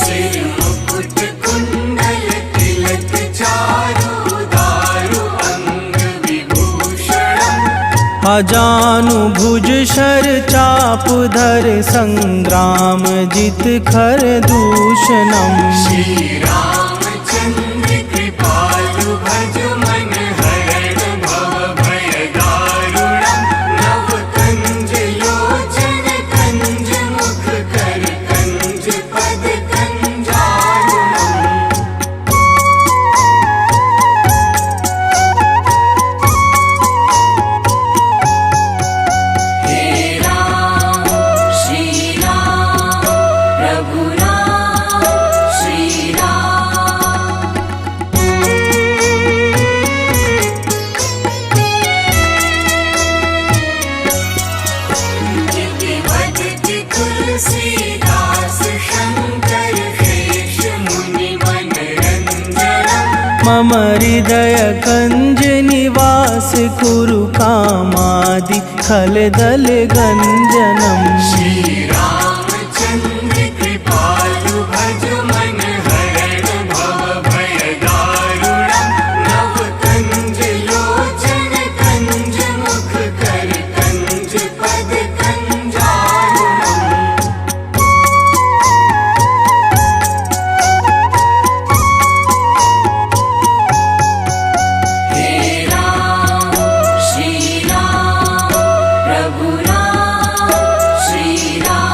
सिर मुकुट कुंडल तिलक चारु दारु अंग विभूषणम् अजानुभुज शर चाप धर संग्राम जित खर दूषणम् श्री रामचंद्र कृपालु भज मन हरण भव भय दारुणम् नव कंज लोचन कंज मुख कर कंज पद कंजारुणम् हे राम श्री राम प्रभु राम श्री राम मम हृदय कंज निवास कुरु कामादि खलदल गंजनम। श्री रामचंद्र कृपालु भज मन हरण भव भय दारुणम। नव कंज लोचन कंज मुख कर कंज पद कंजारुणम। हे राम श्री राम प्रभु राम श्री राम।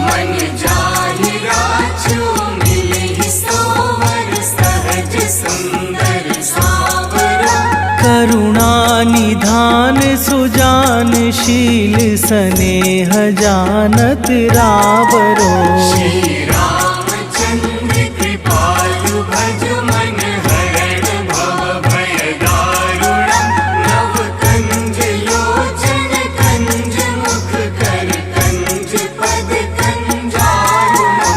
मन जाहि राजो मिलहि सोवर सहज सुंदर सावरा। करुणा निधान सुजान शील स्नेह जानत रावरो। श्री रामचंद्र कृपालु भज मन हरण भव भय दारुणम। नव कंज लोचन कंज मुख कर कंज पद कंजारुणम।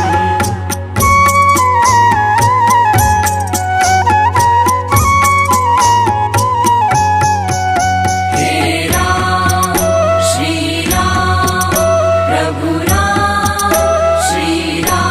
हे राम श्री राम प्रभु राम श्री राम।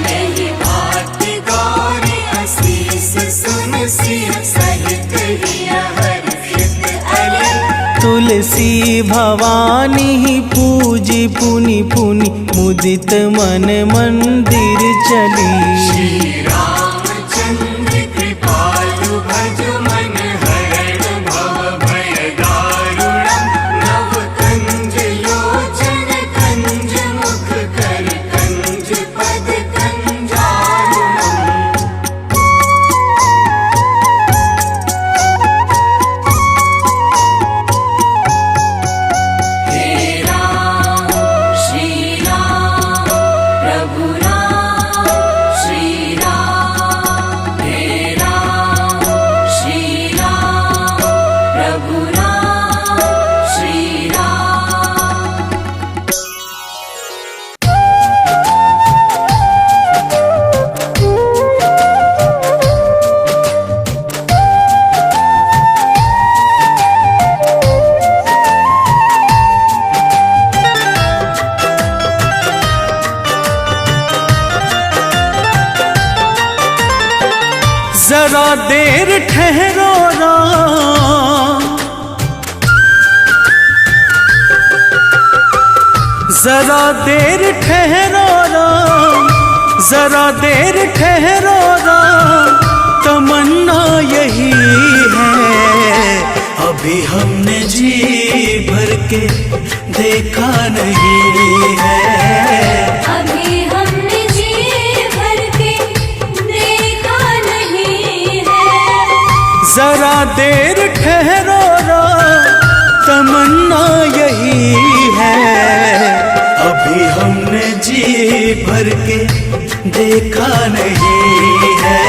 मेरी बात गौरी असीस सुन सिय सहित हिय हर्षित अले। तुलसी भवानी पूजी पुनि पुनि मुदित मन मंदिर चली। श्री रामचंद्र कृपालु भज मन हरण भव भय दारुणम। नव कंज लोचन कंज मुख कर कंज पद कंजारुणम। हे राम श्री राम प्रभु राम श्री राम। हे राम श्री राम प्रभु राम श्री राम। जरा देर ठहरो राम, जरा देर ठहरो राम, जरा देर ठहरो राम। तमन्ना यही है अभी हमने जी भर के देखा नहीं है। अभी हमने जी भर के देखा नहीं है। जरा देर ठहरो राम, तमन्ना यही है अभी हमने जी भर के देखा नहीं है।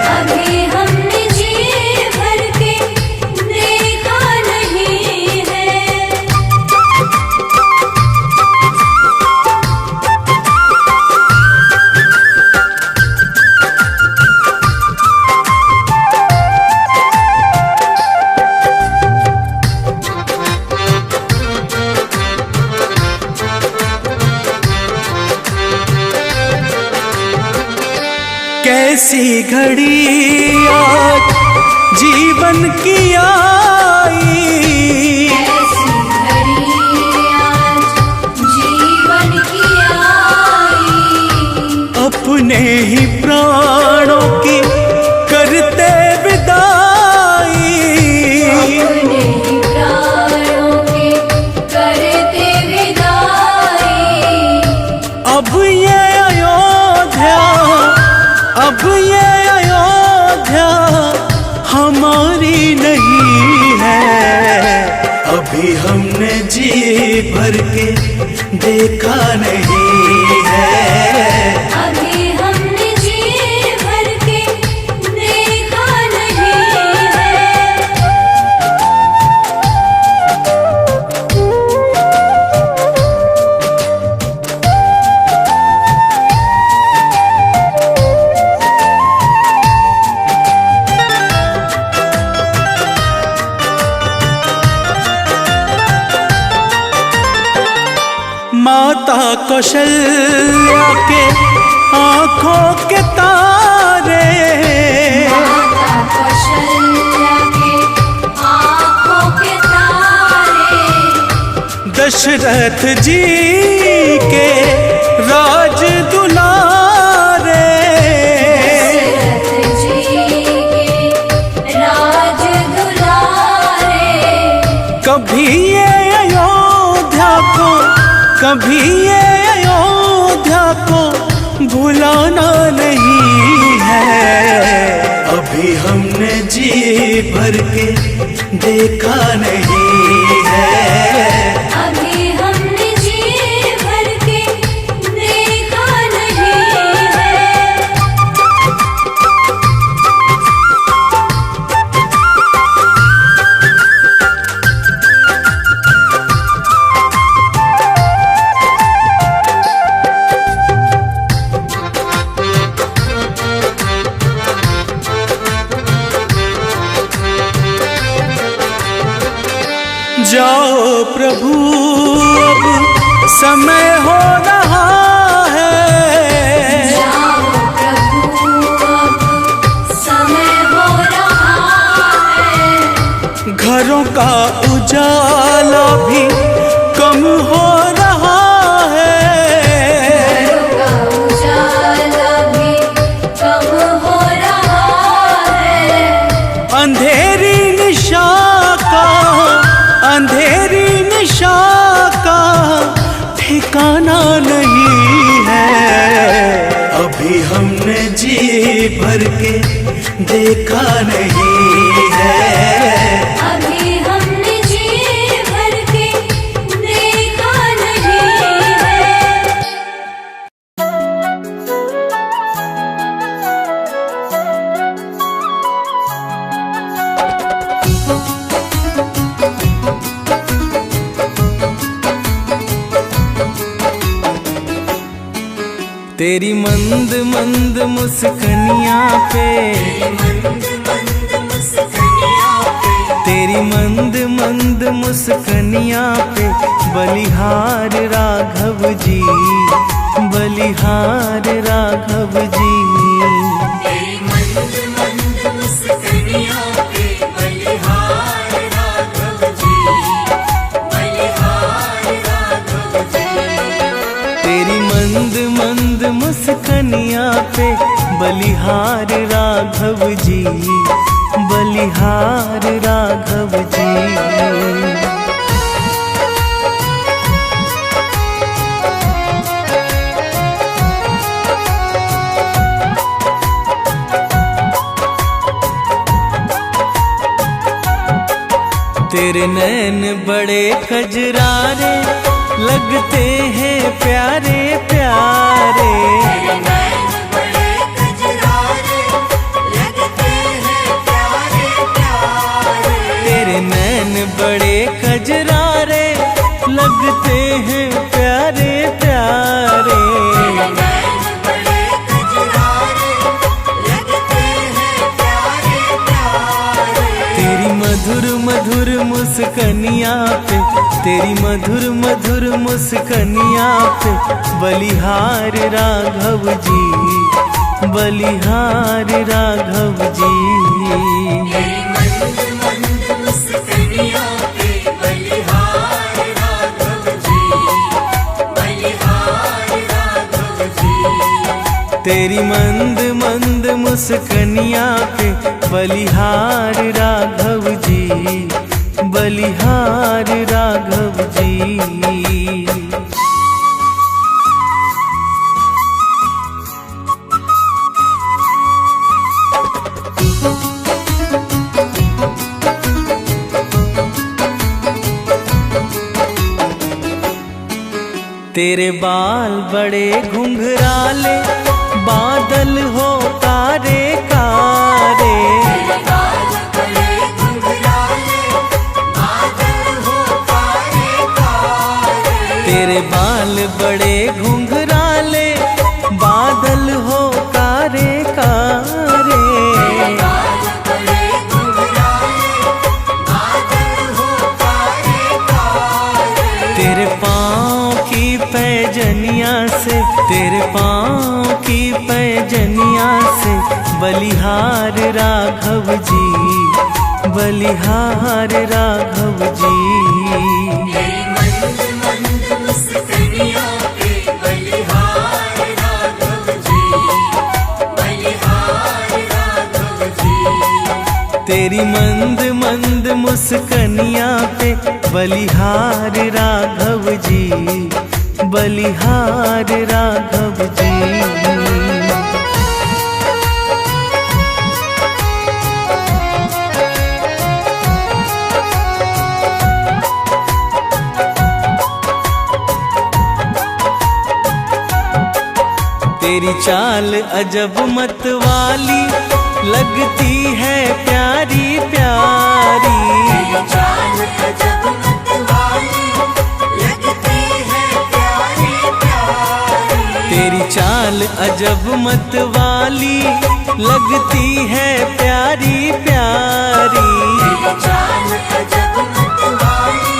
अभी हमने जी भर के देखा नहीं है। कैसी घड़ी आज जीवन की आई, ऐसी घड़ी आज जीवन की आई। अपने ही प्राणों की करते विदाई। अपने ही प्राणों की करते विदाई। अब ये अयोध्या, अब ये अयोध्या हमारी नहीं है। अभी हमने जी भर के देखा नहीं है। अभी हमने जी भर कौशल्या के आंखों के तारे, माता कौशल्या के आँखों के तारे, दशरथ जी के राज दुलारे, दशरथ जी के राज दुलारे, कभी ये अयोध्या को, कभी ये अयोध्या को भुलाना नहीं है। अभी हमने जी भर के देखा नहीं है, अभी हमने जी भर के देखा नहीं है। जाओ प्रभु अब समय हो रहा है, जाओ प्रभु अब समय हो रहा है, घरों का उजाला भी कम हो रहा है, घरों का उजाला भी कम हो रहा है, अंधेरी निशा का, अंधेरी निशा का ठिकाना नहीं है। अभी हमने जी भर के देखा नहीं है, अभी हमने जी भर के देखा नहीं है। तेरी मंद मंद मुस्कनिया पे, तेरी मंद मंद मुस्कनिया पे बलिहार राघव जी, बलिहार राघव जी। तेरी मंद मंद मुस्कनिया पे बलिहार राघव जी, बलिहार राघव जी। तेरी मंद मंद मुस्कनिया पे बलिहार राघव जी, बलिहार राघव जी। तेरे नैन बड़े कजरारे लगते हैं प्यारे प्यारे, तेरे नैन बड़े कजरारे लगते हैं प्यारे प्यारे। तेरे नैन बड़े कजरारे लगते हैं प्यारे प्यारे। तेरे नैन बड़े कजरारे लगते हैं प्यारे प्यारे। तेरी मधुर मधुर मुस्कनिया पे, तेरी मधुर मधुर मुस्कनिया पे बलिहार राघव जी, बलिहार राघव जी। तेरी मंद मंद मुस्कनिया पे बलिहार राघव जी, बलिहार राघव जी। तेरी मंद मंद मुस्कनिया पे बलिहार राघव जी, बलिहार राघव जी। तेरे बाल बड़े घुंघराले बादल हो कारे कारे, तेरे बाल बड़े घुंघराले बादल हो कारे कारे। तेरे बाल बड़े घुंघराले बादल हो कारे कारे। तेरे बाल बड़े घुंघराले बादल हो कारे कारे। तेरे पाँव की पैजनिया पैजनिया से बलिहार राघव जी, बलिहार राघव जी। तेरी मंद मंद मुस्कानियों पे बलिहार राघव जी, बलिहार राघव जी। तेरी मंद मंद मुस्कनिया पे बलिहार राघव जी, बलिहार राघव जी। तेरी चाल अजब मत वाली लगती है प्यारी प्यारी। तेरी चाल अजब मत वाली लगती है प्यारी प्यारी। तेरी चाल अजब मत वाली लगती है प्यारी प्यारी। तेरी चाल अजब मत वाली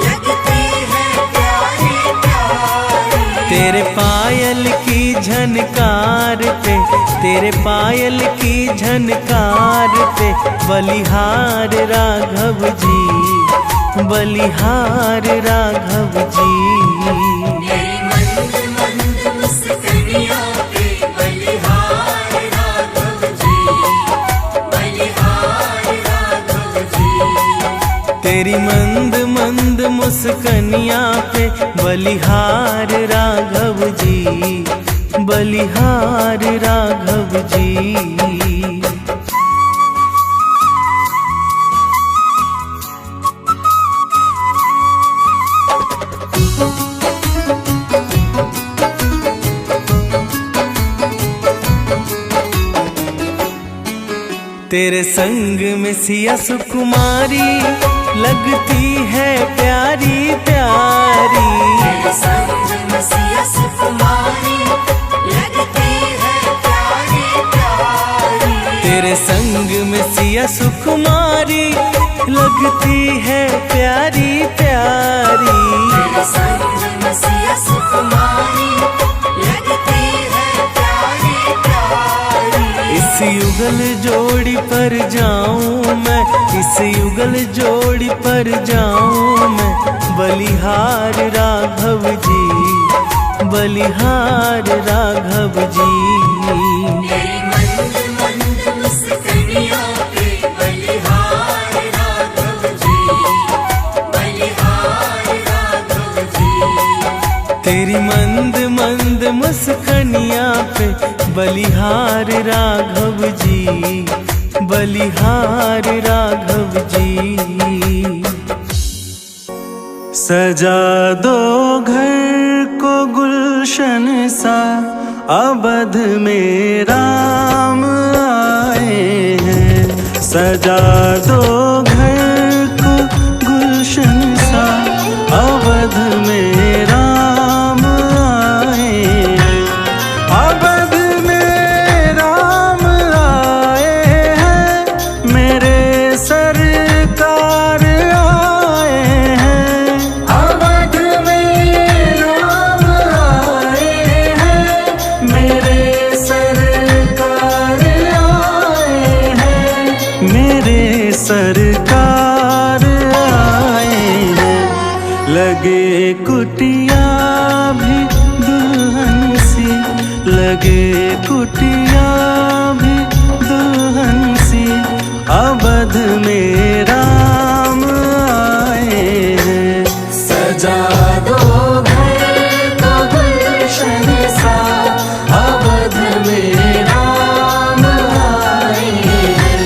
लगती है प्यारी प्यारी। तेरे पायल की झनकार पे, तेरे पायल की झनकार पे बलिहार राघव जी, बलिहार राघव जी। तेरी मंद मंद मुस्कानियों पे बलिहार राघव जी, बलिहार राघव जी। तेरी मंद मंद मुस्कनिया पे बलिहार राघव जी, बलिहार राघव जी। तेरे संग में सिया सुकुमारी लगती है प्यारी प्यारी। तेरे संग में सिया सुकुमारी लगती है प्यारी प्यारी। तेरे संग में सिया सुकुमारी लगती है प्यारी प्यारी। तेरे संग में सिया सुकुमारी लगती है प्यारी प्यारी। इस युगल जोड़ी पर जाऊं मैं, इस युगल जोड़ी पर जाऊं मैं, बलिहार राघव जी, बलिहार राघव जी। तेरी मंद मंद मुस्कानियों पे बलिहार राघव जी, बलिहार राघव जी। तेरी मंद मंद मुस्कनिया पे बलिहार राघव जी, बलिहार राघव जी। सजा दो घर को गुलशन सा, अवध में राम आए हैं। सजा दो घर को गुलशन सा, अवध में राम आए हैं। अवध में राम आए हैं, मेरे सरकार आए हैं। अवध में राम आए हैं, मेरे सरकार आए हैं। मेरे सरकार आए हैं। लगे कुटिया भी दुल्हन सी, लगे कुटिया भी दुल्हन सी, अवध में राम आए हैं। सजा दो घर को गुलशन सा, अवध में राम आए हैं।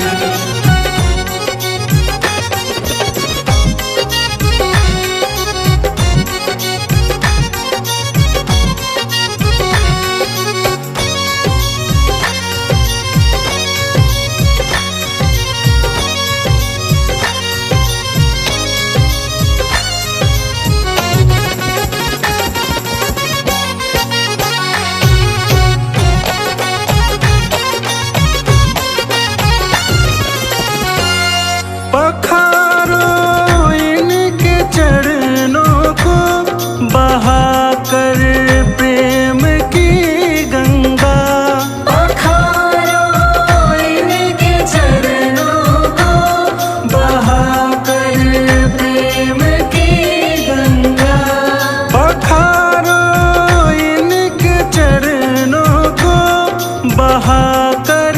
बहाकर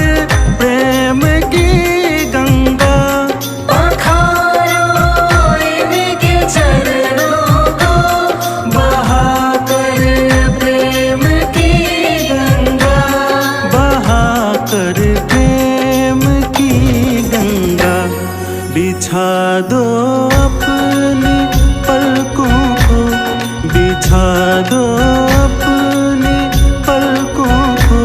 प्रेम की गंगा, पखारो इनके चरणों को, बहाकर प्रेम की गंगा, बहाकर प्रेम की गंगा। बिछा दो अपनी पलकों को, बिछा दो अपनी पलकों को,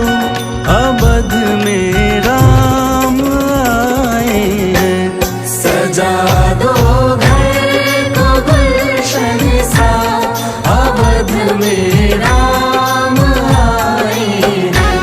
अवध में राम आए हैं। सजा दो घर को गुलशन सा, अवध में राम आए हैं।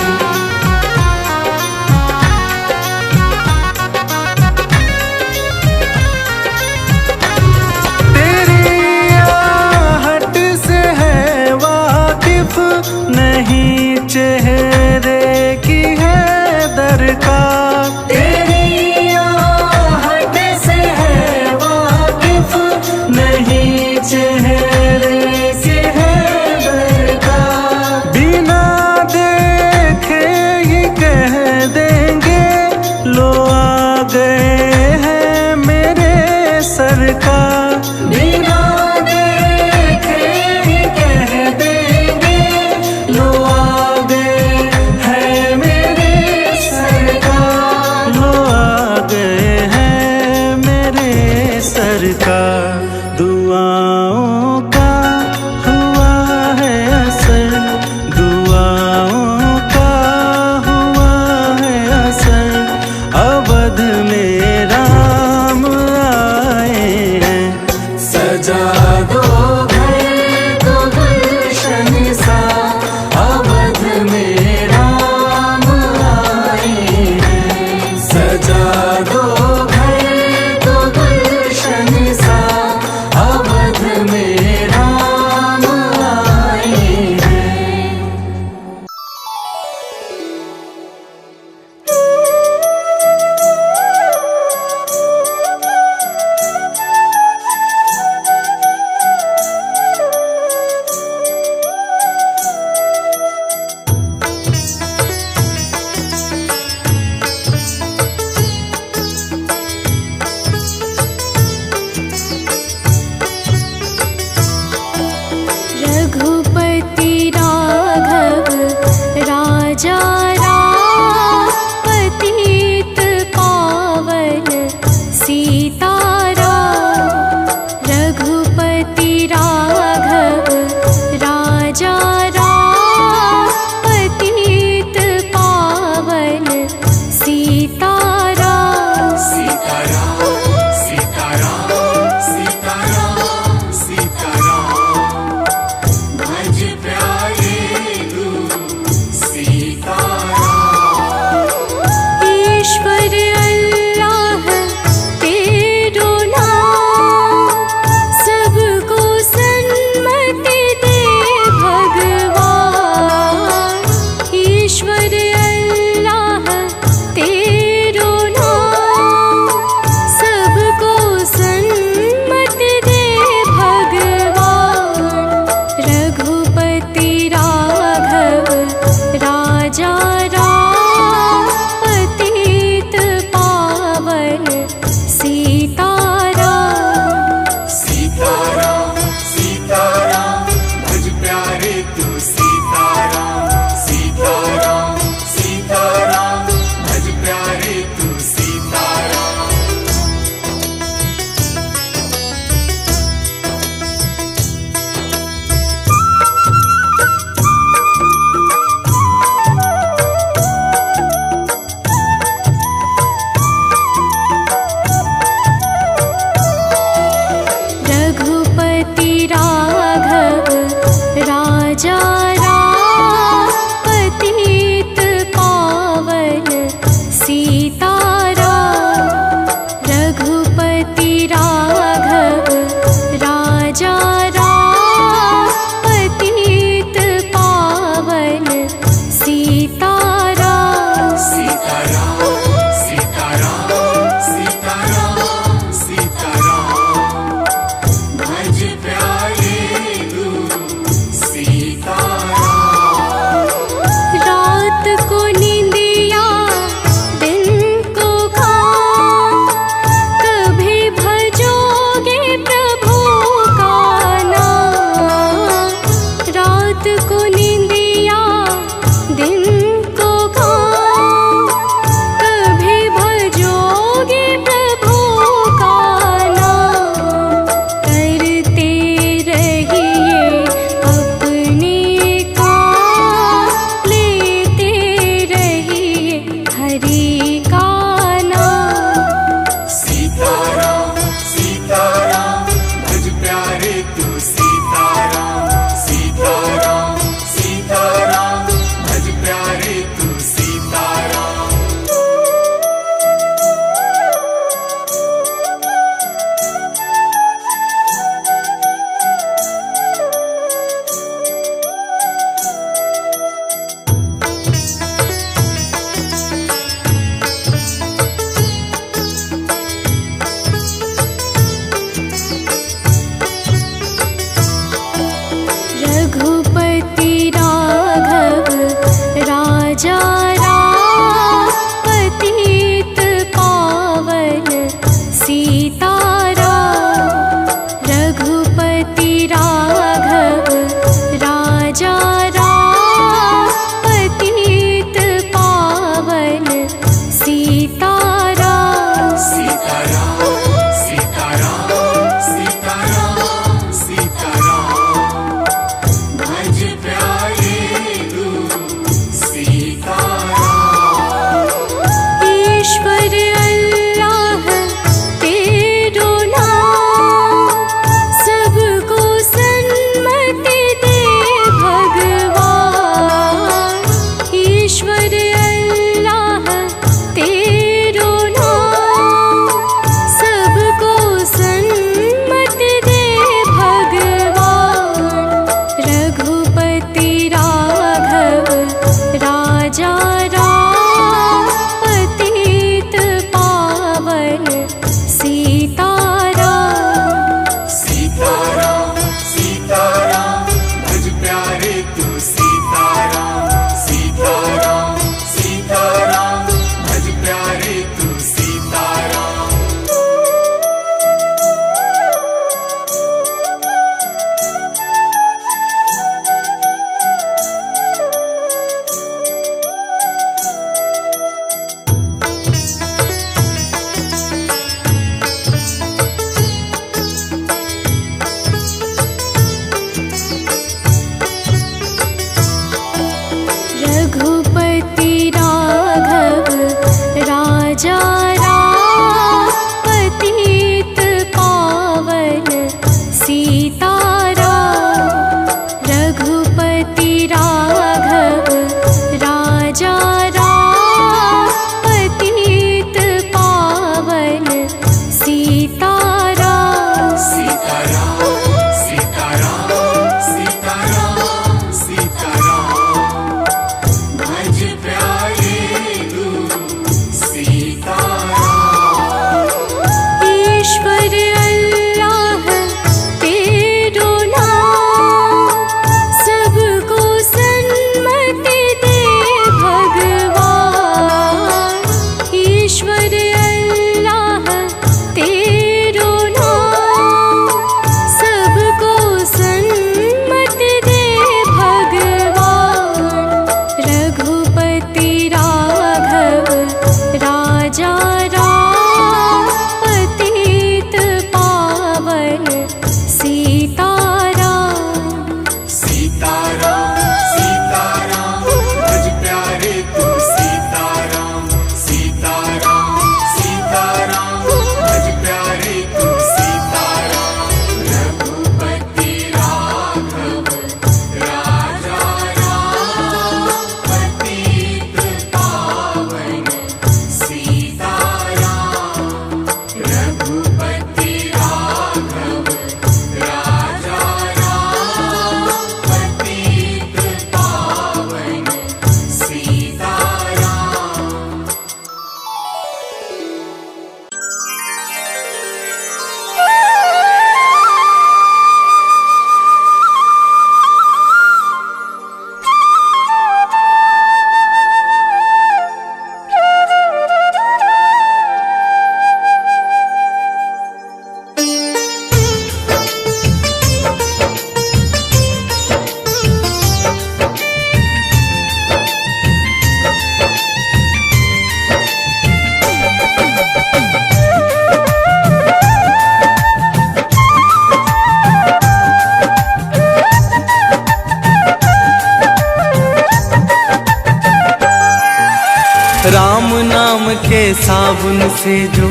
राम नाम के साबुन से जो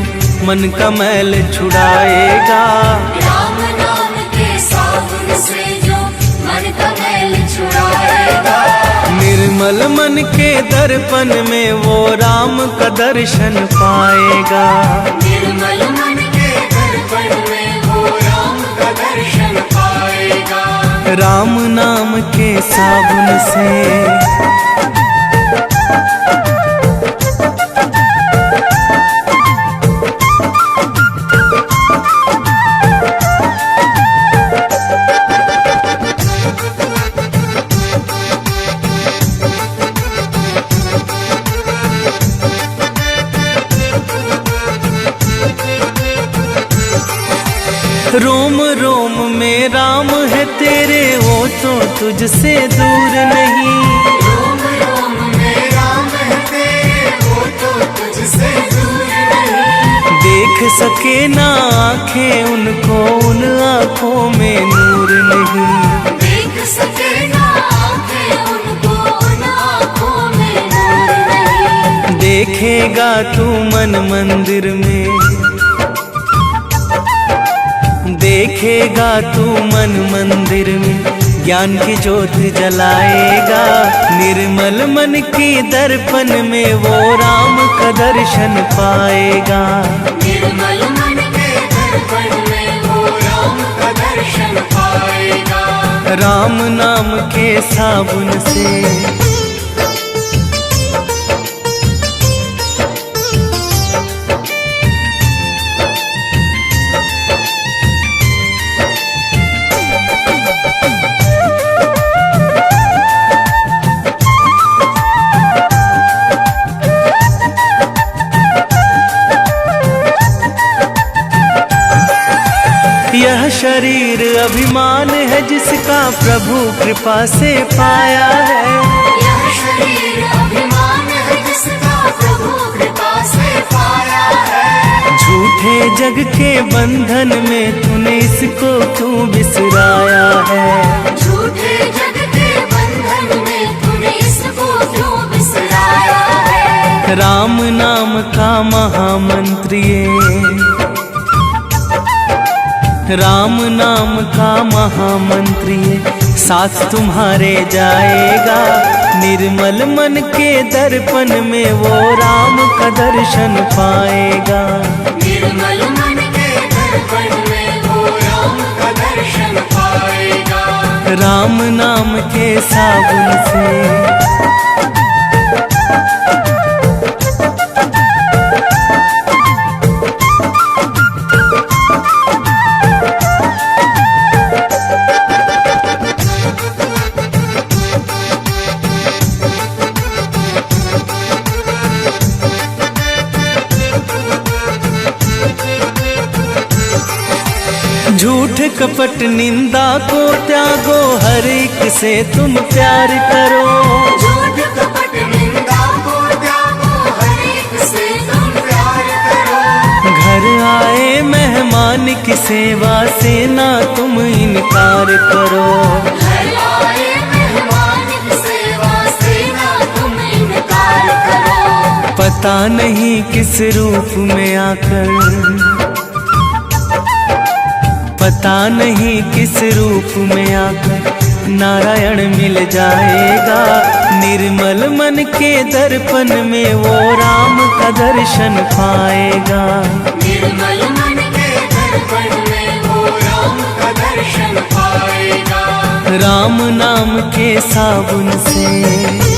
मन का मैल छुड़ाएगा, राम नाम के साबुन से जो मन का मैल छुड़ाएगा। निर्मल मन के दर्पण में वो राम का दर्शन पाएगा। निर्मल मन के दर्पण में वो राम का दर्शन पाएगा। राम नाम के साबुन से रोम रोम में राम है तेरे, वो तो तुझसे दूर नहीं। रोम रोम में राम है तेरे, वो तो तुझसे दूर नहीं। देख सके ना आँखें उनको, उन आँखों में नूर नहीं। देख सके ना आँखें उनको, उन आँखों में नूर नहीं। देखेगा तू मन मंदिर में, देखेगा तू मन मंदिर में, ज्ञान की ज्योत जलाएगा। निर्मल मन के दर्पण में वो राम का दर्शन पाएगा। निर्मल मन के दर्पण में वो राम का दर्शन पाएगा। राम नाम के साबुन से यह शरीर अभिमान है जिसका प्रभु कृपा से पाया है। यह शरीर अभिमान है जिसका प्रभु कृपा से पाया है। झूठे जग के बंधन में तूने इसको क्यों बिसराया है। झूठे जग के बंधन में तूने इसको क्यों बिसराया है। राम नाम का महामंत्र ये, राम नाम का महामंत्र ये साथ तुम्हारे जाएगा। निर्मल मन के दर्पण में वो राम का दर्शन पाएगा। निर्मल मन के दर्पण में वो राम का दर्शन पाएगा। राम नाम के साबुन से झूठ कपट निंदा को त्यागो, हर एक से तुम प्यार करो। झूठ कपट निंदा को त्यागो, हर एक से तुम प्यार करो। घर आए मेहमान की सेवा से ना तुम इनकार करो। घर आए मेहमान की सेवा से ना तुम इनकार करो। पता नहीं किस रूप में आकर, पता नहीं किस रूप में आकर नारायण मिल जाएगा। निर्मल मन के दर्पण में वो राम का दर्शन पाएगा। निर्मल मन के दर्पण में वो राम का दर्शन पाएगा। राम नाम के साबुन से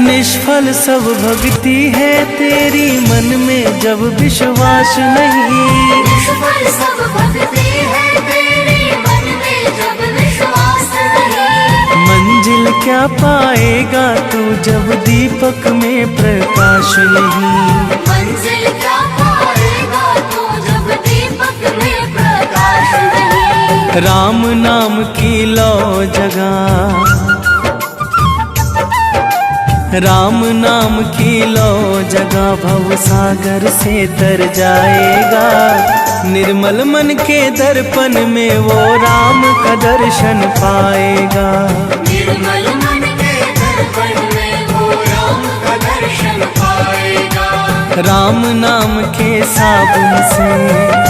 निष्फल सब भक्ति है तेरी, मन में जब विश्वास नहीं। निष्फल सब भक्ति है तेरी, मन में जब विश्वास नहीं। मंजिल क्या पाएगा तू जब दीपक में प्रकाश नहीं। मंजिल क्या पाएगा तू जब दीपक में प्रकाश नहीं। राम नाम की लो जगह, राम नाम की लो जगह भव सागर से तर जाएगा। निर्मल मन के दर्पण में वो राम का दर्शन पाएगा। निर्मल मन के दर्पण में वो राम का दर्शन पाएगा। राम नाम के साबुन से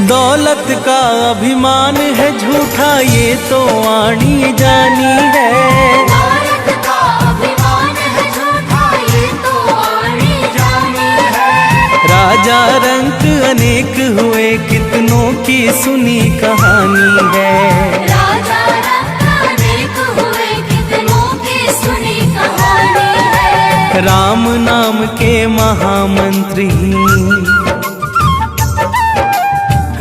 दौलत का अभिमान है झूठा ये तो आनी जानी है। दौलत का अभिमान है झूठा ये तो आनी जानी है। राजा रंक अनेक हुए कितनों की सुनी कहानी है। राजा रंक अनेक हुए कितनों की सुनी कहानी है। राम नाम के महामंत्री,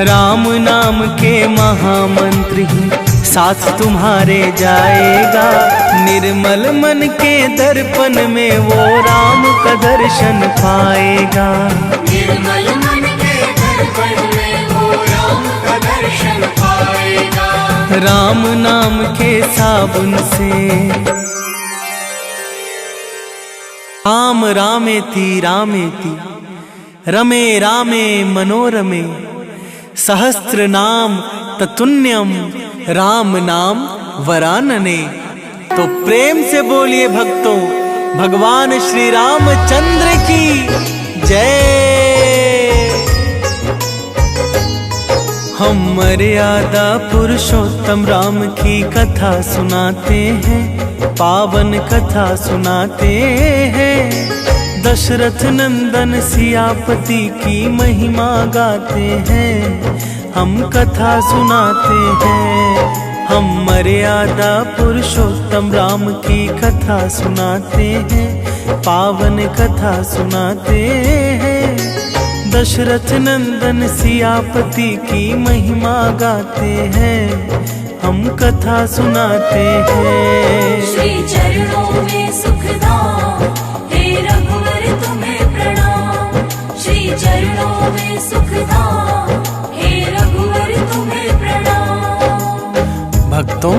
राम नाम के महामंत्री साथ तुम्हारे जाएगा। निर्मल मन के दर्पण में वो राम का दर्शन पाएगा। निर्मल मन के दर्पण में वो राम का दर्शन पाएगा। राम नाम के साबुन से राम रामेति रामेति रमे रामे मनोरमे सहस्त्र नाम ततुल्यम राम नाम वरानने। तो प्रेम से बोलिए भक्तों, भगवान श्री रामचंद्र की जय। हम मर्यादा पुरुषोत्तम राम की कथा सुनाते हैं, पावन कथा सुनाते हैं। दशरथ नंदन सियापति की महिमा गाते हैं, हम कथा सुनाते हैं। हम मर्यादा पुरुषोत्तम राम की कथा सुनाते हैं, पावन कथा सुनाते हैं। दशरथ नंदन सियापति की महिमा गाते हैं, हम कथा सुनाते हैं। श्री चरणों में सुखधाम हे रघुवर तुम्हें प्रणाम। श्री चरणों में सुखधाम हे रघुवर तुम्हें प्रणाम। भक्तों,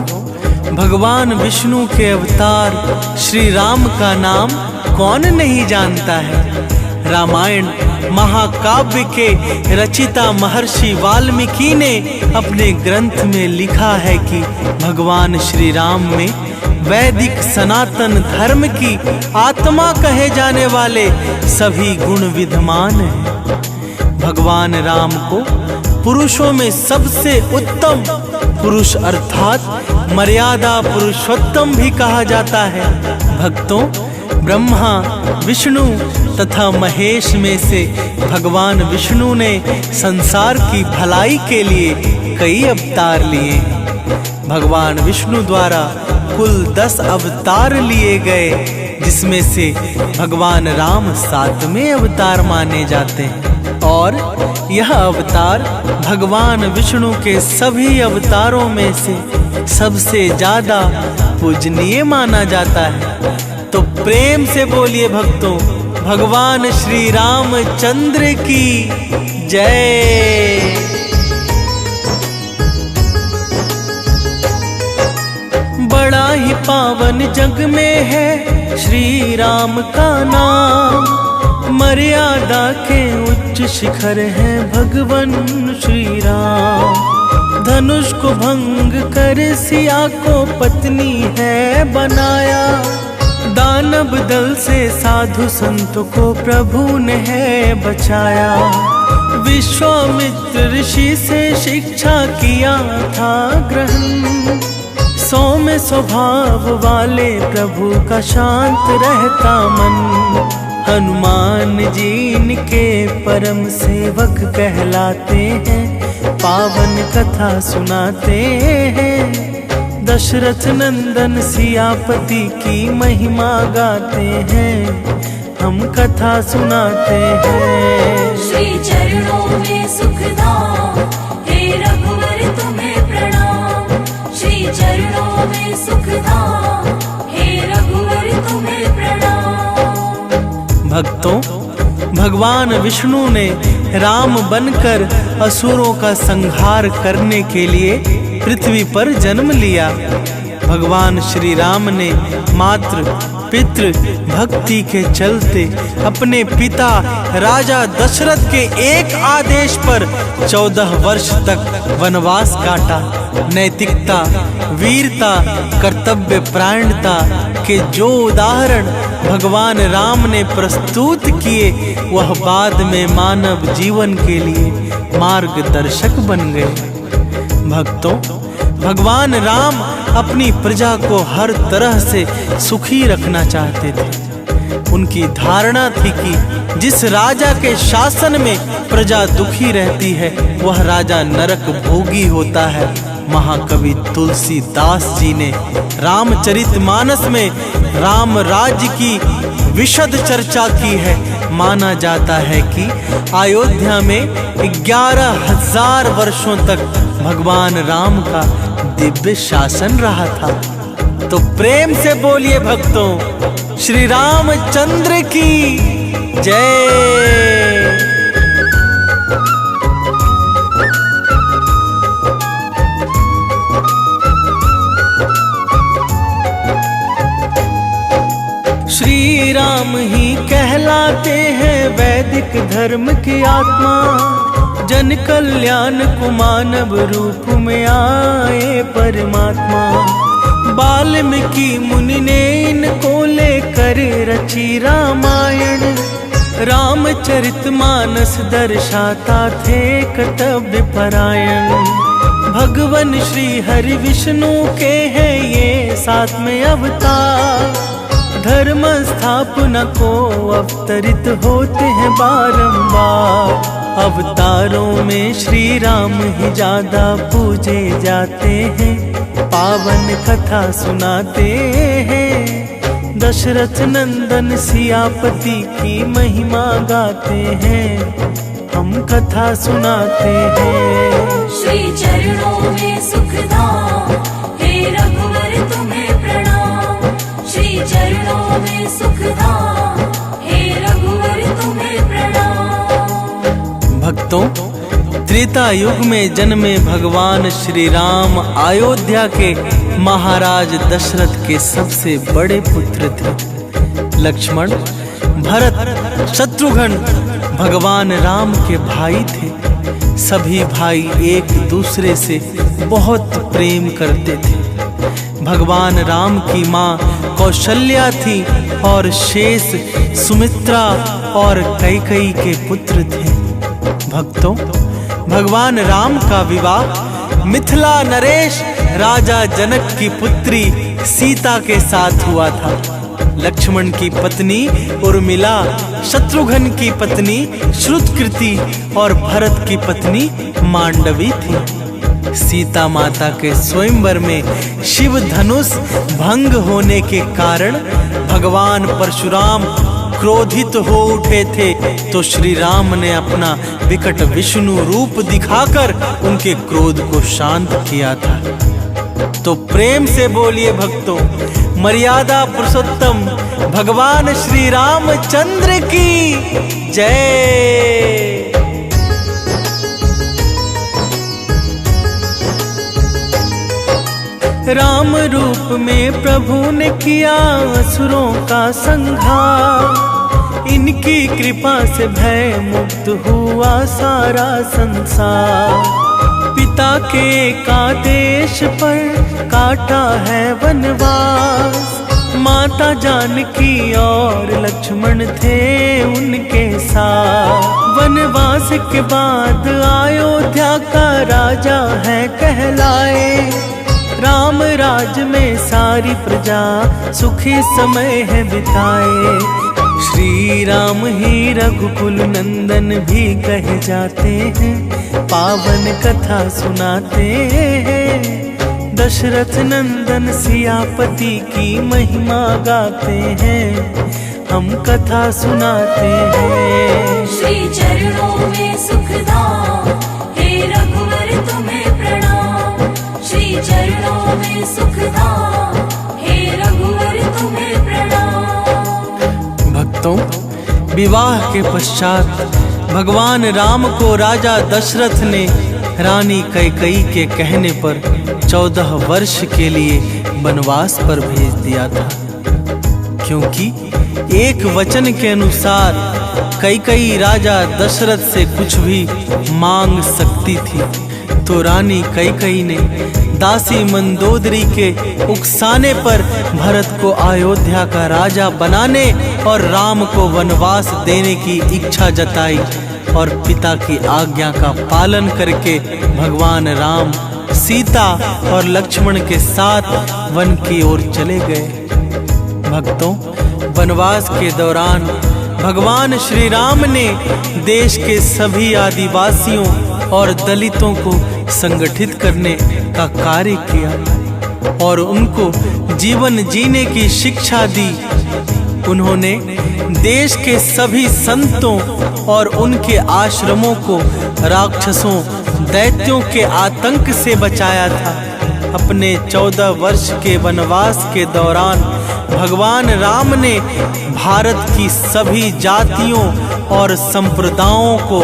भगवान विष्णु के अवतार श्री राम का नाम कौन नहीं जानता है। रामायण महाकाव्य के रचिता महर्षि वाल्मीकि ने अपने ग्रंथ में लिखा है कि भगवान श्री राम में वैदिक सनातन धर्म की आत्मा कहे जाने वाले सभी गुण विद्यमान हैं। भगवान राम को पुरुषों में सबसे उत्तम पुरुष अर्थात मर्यादा पुरुषोत्तम भी कहा जाता है। भक्तों, ब्रह्मा, विष्णु तथा महेश में से भगवान विष्णु ने संसार की भलाई के लिए कई अवतार लिए हैं। भगवान विष्णु द्वारा कुल 10 अवतार लिए गए, जिसमें से भगवान राम 7वें अवतार माने जाते हैं। और यह अवतार भगवान विष्णु के सभी अवतारों में से सबसे ज्यादा पूजनीय माना जाता है। तो प्रेम से बोलिए भक्तों, भगवान श्री रामचंद्र की जय। बड़ा ही पावन जग में है श्री राम का नाम। मर्यादा के उच्च शिखर है भगवान श्री राम। धनुष को भंग कर सिया को पत्नी है बनाया। दानव दल से साधु संत को प्रभु ने है बचाया। विश्वामित्र ऋषि से शिक्षा किया था ग्रहण। सौम्य स्वभाव वाले प्रभु का शांत रहता मन। हनुमान जी इनके परम सेवक कहलाते हैं। पावन कथा सुनाते हैं, दशरथ नंदन सियापति की महिमा गाते हैं, हम कथा सुनाते हैं। श्री चरणों में सुखधाम, हे रघुवर तुम्हें प्रणाम। श्री चरणों में सुखधाम, हे रघुवर तुम्हें प्रणाम। भक्तों, भगवान विष्णु ने राम बनकर असुरों का संहार करने के लिए पृथ्वी पर जन्म लिया। भगवान श्री राम ने मातृ पितृ भक्ति के चलते अपने पिता राजा दशरथ के एक आदेश पर 14 वर्ष तक वनवास काटा। नैतिकता, वीरता, कर्तव्य परायणता के जो उदाहरण भगवान राम ने प्रस्तुत किए, वह बाद में मानव जीवन के लिए मार्गदर्शक बन गए। भक्तों, भगवान राम अपनी प्रजा को हर तरह से सुखी रखना चाहते थे। उनकी धारणा थी कि जिस राजा के शासन में प्रजा दुखी रहती है, वह राजा नरक भोगी होता है। महाकवि तुलसीदास जी ने रामचरितमानस में राम राज्य की विशद चर्चा की है। माना जाता है कि अयोध्या में 11,000 वर्षों तक भगवान राम का दिव्य शासन रहा था। तो प्रेम से बोलिए भक्तों, श्री रामचंद्र की जय। श्री राम ही कहलाते हैं वैदिक धर्म की आत्मा। जन कल्याण को मानव रूप में आए परमात्मा। वाल्मीकि मुनि ने इनको लेकर रची रामायण। रामचरितमानस दर्शाता थे कर्तव्य परायण। भगवान श्री हरि विष्णु के हैं ये 7वें अवतार। धर्म स्थापना को अवतरित होते हैं बारंबार। अवतारों में श्री राम ही ज्यादा पूजे जाते हैं। पावन कथा सुनाते हैं। दशरथ नंदन सियापति की महिमा गाते हैं, हम कथा सुनाते हैं। श्री चरणों में सुखधाम, हे रघुवर तुम्हें प्रणाम। श्री चरणों में सुखधाम, हे रघुवर तुम्हें प्रणाम। भक्तों, त्रेता युग में जन्मे भगवान श्री राम अयोध्या के महाराज दशरथ के सबसे बड़े पुत्र थे। लक्ष्मण, भरत, शत्रुघ्न भगवान राम के भाई थे। सभी भाई एक दूसरे से बहुत प्रेम करते थे। भगवान राम की माँ कौशल्या थी और शेष सुमित्रा और कैकेयी के पुत्र थे। भक्तों, भगवान राम का विवाह मिथिला नरेश राजा जनक की पुत्री सीता के साथ हुआ था। लक्ष्मण की पत्नी उर्मिला, शत्रुघ्न की पत्नी श्रुतकृति और भरत की पत्नी मांडवी थी। सीता माता के स्वयंवर में शिव धनुष भंग होने के कारण भगवान परशुराम क्रोधित हो उठे थे, तो श्री राम ने अपना विकट विष्णु रूप दिखाकर उनके क्रोध को शांत किया था। तो प्रेम से बोलिए भक्तों, मर्यादा पुरुषोत्तम भगवान श्री रामचंद्र की जय। राम रूप में प्रभु ने किया असुरों का संहार। इनकी कृपा से भय मुक्त हुआ सारा संसार। पिता के आदेश पर काटा है वनवास। माता जानकी और लक्ष्मण थे उनके साथ। वनवास के बाद अयोध्या का राजा है कहलाए। राम राज में सारी प्रजा सुखी समय है बिताए। श्री राम ही रघुकुल नंदन भी कहे जाते हैं। पावन कथा सुनाते हैं, दशरथ नंदन सियापति की महिमा गाते हैं, हम कथा सुनाते हैं। श्री चरणों में सुखधाम, हे रघुवर तुम्हें प्रणाम। श्री चरणों में सुखधाम, हे रघुवर तुम्हें प्रणाम। भक्तों, विवाह के पश्चात भगवान राम को राजा दशरथ ने रानी कैकेयी के कहने पर 14 वर्ष के लिए वनवास पर भेज दिया था, क्योंकि एक वचन के अनुसार कैकेयी राजा दशरथ से कुछ भी मांग सकती थी। तो रानी कैकेयी ने दासी मंदोदरी के उकसाने पर भरत को अयोध्या का राजा बनाने और राम को वनवास देने की इच्छा जताई और पिता की आज्ञा का पालन करके भगवान राम सीता और लक्ष्मण के साथ वन की ओर चले गए। भक्तों, वनवास के दौरान भगवान श्री राम ने देश के सभी आदिवासियों और दलितों को संगठित करने का कार्य किया और उनको जीवन जीने की शिक्षा दी। उन्होंने देश के सभी संतों और उनके आश्रमों को राक्षसों दैत्यों के आतंक से बचाया था। अपने 14 वर्ष के वनवास के दौरान भगवान राम ने भारत की सभी जातियों और संप्रदायों को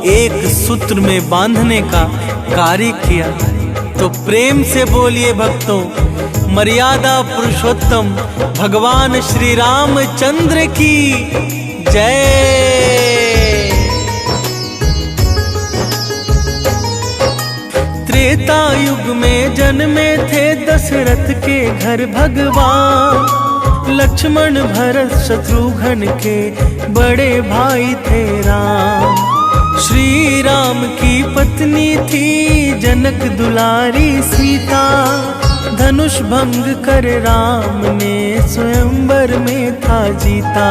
एक सूत्र में बांधने का कार्य किया। तो प्रेम से बोलिए भक्तों, मर्यादा पुरुषोत्तम भगवान श्री रामचंद्र की जय। त्रेता युग में जन्मे थे दशरथ के घर भगवान, लक्ष्मण भरत शत्रुघ्न के बड़े भाई थे राम। श्री राम की पत्नी थी जनक दुलारी सीता, धनुष भंग कर राम ने स्वयंवर में था जीता।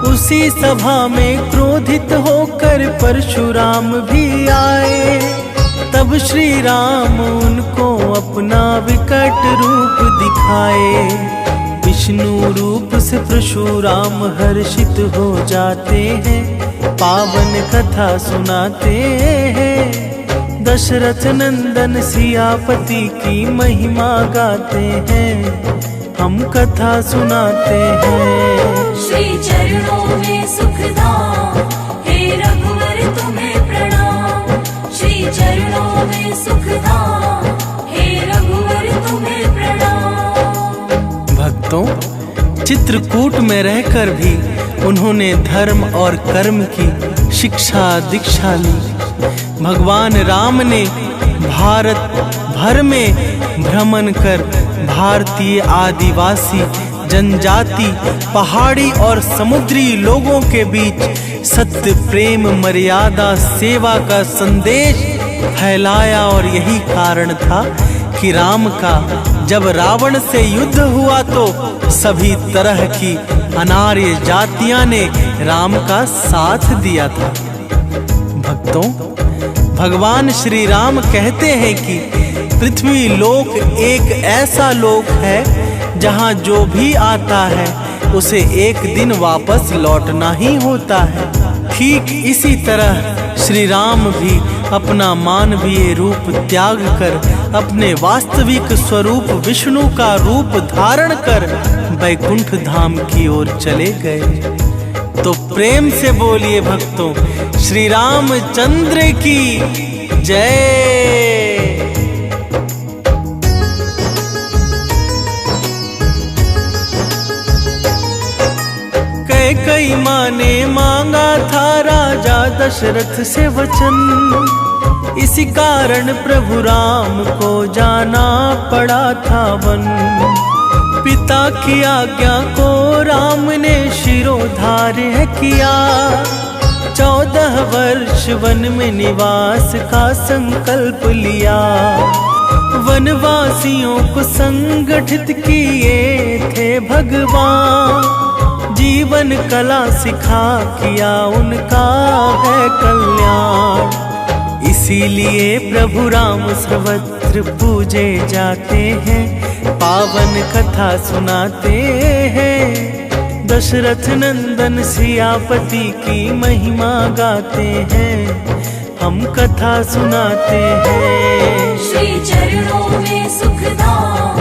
उसी सभा में क्रोधित होकर परशुराम भी आए, तब श्री राम उनको अपना विकट रूप दिखाए। विष्णु रूप से परशुराम हर्षित हो जाते हैं, पावन कथा सुनाते हैं। दशरथ नंदन सियापति की महिमा गाते हैं, हम कथा सुनाते हैं। श्री चरणों में सुखधाम, हे रघुवर तुम्हें प्रणाम। श्री चरणों में सुखधाम, हे रघुवर तुम्हें प्रणाम। भक्तों, चित्रकूट में रहकर भी उन्होंने धर्म और कर्म की शिक्षा दीक्षा ली। भगवान राम ने भारत भर में भ्रमण कर भारतीय आदिवासी जनजाति, पहाड़ी और समुद्री लोगों के बीच सत्य, प्रेम, मर्यादा, सेवा का संदेश फैलाया। और यही कारण था कि राम का जब रावण से युद्ध हुआ तो सभी तरह की अनार्य जातियां ने राम का साथ दिया था। भक्तों, भगवान श्री राम कहते हैं कि पृथ्वी लोक एक ऐसा लोक है जहां जो भी आता है उसे एक दिन वापस लौटना ही होता है। ठीक इसी तरह श्री राम भी अपना मानवीय रूप त्याग कर अपने वास्तविक स्वरूप विष्णु का रूप धारण कर वैकुंठ धाम की ओर चले गए। तो प्रेम से बोलिए भक्तों, श्री रामचंद्र की जय। कैकेयी माँ ने मांगा था राजा दशरथ से वचन, इसी कारण प्रभु राम को जाना पड़ा था वन। पिता की आज्ञा को राम ने शिरोधार्य किया, 14 वर्ष वन में निवास का संकल्प लिया। वनवासियों को संगठित किए थे भगवान, जीवन कला सिखा किया उनका है कल्याण। इस इसीलिए प्रभु राम सर्वत्र पूजे जाते हैं, पावन कथा सुनाते हैं। दशरथ नंदन सियापति की महिमा गाते हैं, हम कथा सुनाते हैं। श्री चरणों में सुखधाम,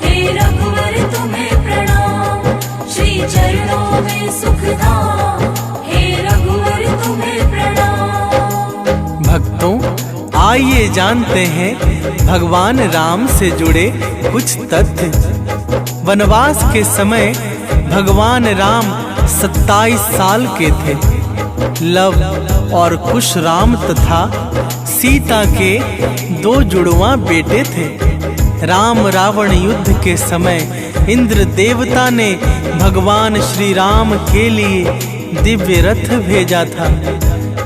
हे रघुवर तुम्हें प्रणाम। श्री चरणों में सुखधाम, हे रघुवर तुम्हें प्रणाम। भक्तों, आइए जानते हैं भगवान राम से जुड़े कुछ तथ्य। वनवास के समय भगवान राम 27 साल के थे। लव और कुश राम तथा सीता के 2 जुड़वा बेटे थे। राम रावण युद्ध के समय इंद्र देवता ने भगवान श्री राम के लिए दिव्य रथ भेजा था।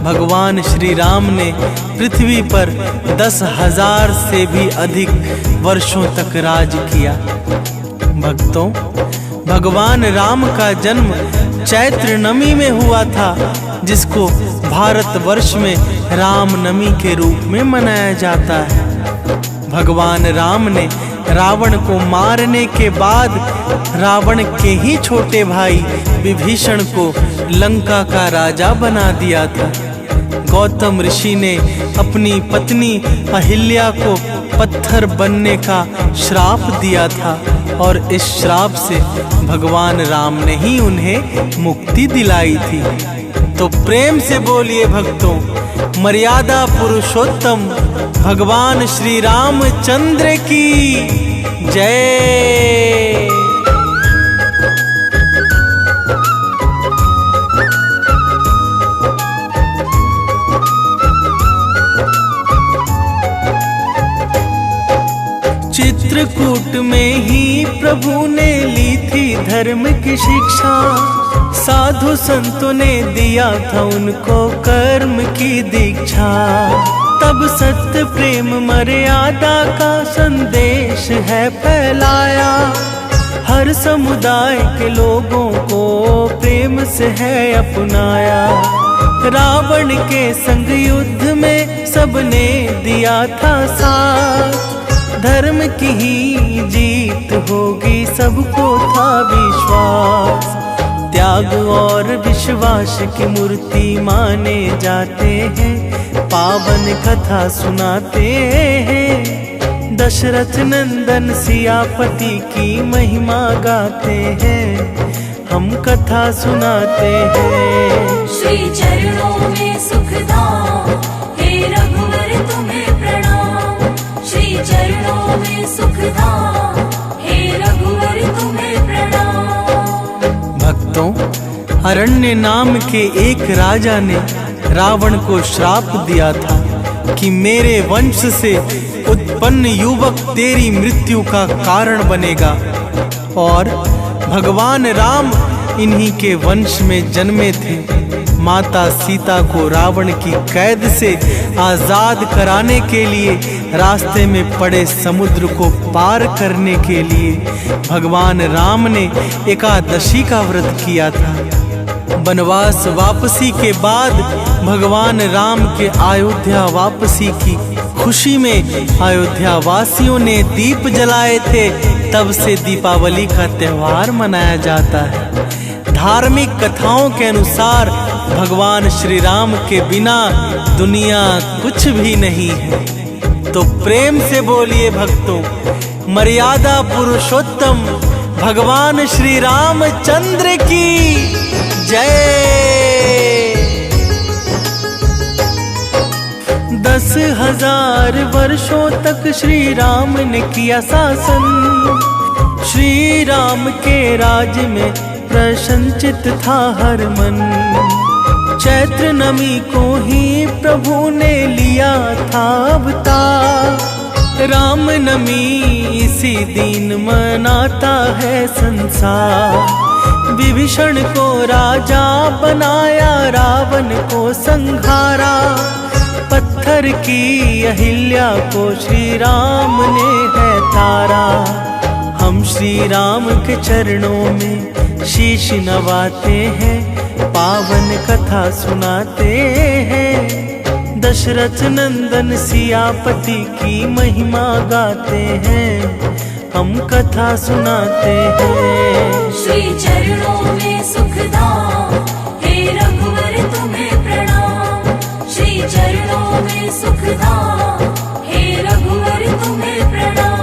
भगवान श्री राम ने पृथ्वी पर 10,000 से भी अधिक वर्षों तक राज किया। भक्तों, भगवान राम का जन्म चैत्र नमी में हुआ था, जिसको भारतवर्ष में रामनवमी के रूप में मनाया जाता है। भगवान राम ने रावण को मारने के बाद रावण के ही छोटे भाई विभीषण को लंका का राजा बना दिया था। गौतम ऋषि ने अपनी पत्नी अहिल्या को पत्थर बनने का श्राप दिया था और इस श्राप से भगवान राम ने ही उन्हें मुक्ति दिलाई थी। तो प्रेम से बोलिए भक्तों, मर्यादा पुरुषोत्तम भगवान श्री रामचंद्र की जय। चित्रकूट में ही प्रभु ने ली थी धर्म की शिक्षा। साधु संतों ने दिया था उनको कर्म की दीक्षा। तब सत्य प्रेम मर्यादा का संदेश है फैलाया। हर समुदाय के लोगों को प्रेम से है अपनाया। रावण के संग युद्ध में सबने दिया था साथ। धर्म की ही जीत होगी सबको था विश्वास। त्याग और विश्वास की मूर्ति माने जाते हैं, पावन कथा सुनाते हैं। दशरथ नंदन सियापति की महिमा गाते हैं, हम कथा सुनाते हैं। श्री चरणों में सुखधाम, हे रघुवर तुम्हें प्रणाम। श्री चरणों में सुखधाम, हे रघुवर तुम्हें प्रणाम। भक्तों, अरण्य नाम के एक राजा ने रावण को श्राप दिया था कि मेरे वंश से उत्पन्न युवक तेरी मृत्यु का कारण बनेगा। और भगवान राम इन्हीं के वंश में जन्मे थे। माता सीता को रावण की कैद से आजाद कराने के लिए रास्ते में पड़े समुद्र को पार करने के लिए भगवान राम ने एकादशी का व्रत किया था। वनवास वापसी के बाद भगवान राम के अयोध्या वापसी की खुशी में अयोध्या वासियों ने दीप जलाए थे। तब से दीपावली का त्योहार मनाया जाता है। धार्मिक कथाओं के अनुसार भगवान श्री राम के बिना दुनिया कुछ भी नहीं है। तो प्रेम से बोलिए भक्तों, मर्यादा पुरुषोत्तम भगवान श्री रामचंद्र की जय। 10,000 वर्षों तक श्री राम ने किया शासन। श्री राम के राज में प्रसन्नचित था हर मन। चैत्र नमी को ही प्रभु ने लिया था अवतार। राम नमी इसी दिन मनाता है संसार। विभीषण को राजा बनाया, रावण को संहारा। पत्थर की अहिल्या को श्री राम ने है तारा। हम श्री राम के चरणों में शीश नवाते हैं, पावन कथा सुनाते हैं। दशरथ नंदन सियापति की महिमा गाते हैं, हम कथा सुनाते हैं। श्री चरणों में सुखधाम, हे रघुवर तुम्हें प्रणाम। श्री चरणों में सुखधाम, हे रघुवर तुम्हें प्रणाम।